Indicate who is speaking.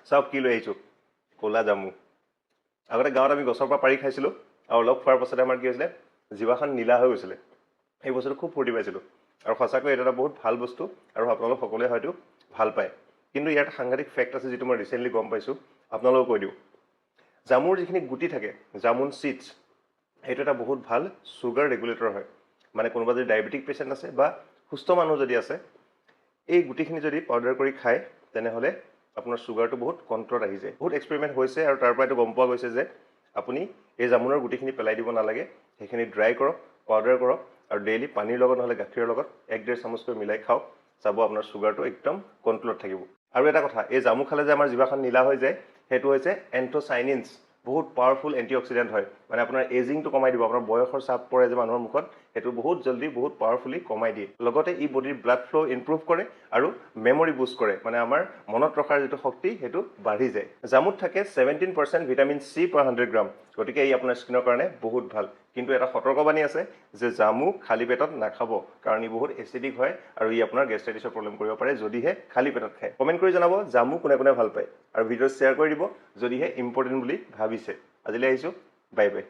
Speaker 1: চাওক কি লৈ আহিছোঁ, ক'লা জামু। আগতে গাঁৱত আমি গছৰ পৰা পাৰি খাইছিলোঁ আৰু অলপ খোৱাৰ পাছতে আমাৰ কি হৈছিলে, জিভাখন নীলা হৈ গৈছিলে। সেই বস্তুটো খুব ফূৰ্তি পাইছিলোঁ আৰু সঁচাকৈ এইটো এটা বহুত ভাল বস্তু আৰু আপোনালোক সকলোৱে হয়তো ভাল পায়। কিন্তু ইয়াত সাংঘাতিক ফেক্ট আছে যিটো মই ৰিচেণ্টলি গম পাইছোঁ, আপোনালোকক কৈ দিওঁ। জামুৰ যিখিনি গুটি থাকে, জামুন চিডছ, সেইটো এটা বহুত ভাল চুগাৰ ৰেগুলেটৰ হয়। মানে কোনোবা যদি ডায়েবেটিক পেচেণ্ট আছে বা সুস্থ মানুহ যদি আছে, এই গুটিখিনি যদি পাউডাৰ কৰি খায় তেনেহ'লে আপোনাৰ চুগাৰটো বহুত কণ্ট্ৰলত আহি যায়। বহুত এক্সপেৰিমেণ্ট হৈছে আৰু তাৰ পৰা এইটো গম পোৱা গৈছে যে আপুনি এই জামুনৰ গুটিখিনি পেলাই দিব নালাগে, সেইখিনি ড্ৰাই কৰক, পাউডাৰ কৰক আৰু ডেইলি পানীৰ লগত নহ'লে গাখীৰৰ লগত 1-1.5 চামুচকৈ মিলাই খাওক, চাব আপোনাৰ চুগাৰটো একদম কণ্ট্ৰলত থাকিব। আৰু এটা কথা, এই জামু খালে যে আমাৰ জিভাখন নীলা হৈ যায়, সেইটো হৈছে এন্থোচাইনিনছ, বহুত পাৱাৰফুল এণ্টি অক্সিডেণ্ট হয়। মানে আপোনাৰ এজিংটো কমাই দিব, আপোনাৰ বয়সৰ চাপ পৰে যে মানুহৰ মুখত, সেইটো বহুত জল্দি বহুত পাৱাৰফুলি কমাই দিয়ে। লগতে ই বডিৰ ব্লাড ফ্ল' ইম্প্ৰুভ কৰে আৰু মেমৰি বুষ্ট কৰে, মানে আমাৰ মনত ৰখাৰ যিটো শক্তি সেইটো বাঢ়ি যায়। জামুত থাকে 17% ভিটামিন চি per 100 গ্ৰাম, গতিকে ই আপোনাৰ স্কিনৰ কাৰণে বহুত ভাল। কিন্তু এটা সতৰ্কবাণী আছে যে জামু খালী পেটত নাখাব, কাৰণ ই বহুত এচিডিক হয় আৰু ই আপোনাৰ গেষ্ট্ৰাইটিছৰ প্ৰব্লেম কৰিব পাৰে যদিহে খালী পেটত খায়। কমেণ্ট কৰি জনাব জামু কোনে কোনে ভাল পায় আৰু ভিডিঅ' শ্বেয়াৰ কৰি দিব যদিহে ইম্পৰ্টেণ্ট বুলি ভাবিছে। আজিলৈ আহিছোঁ, বাই বাই।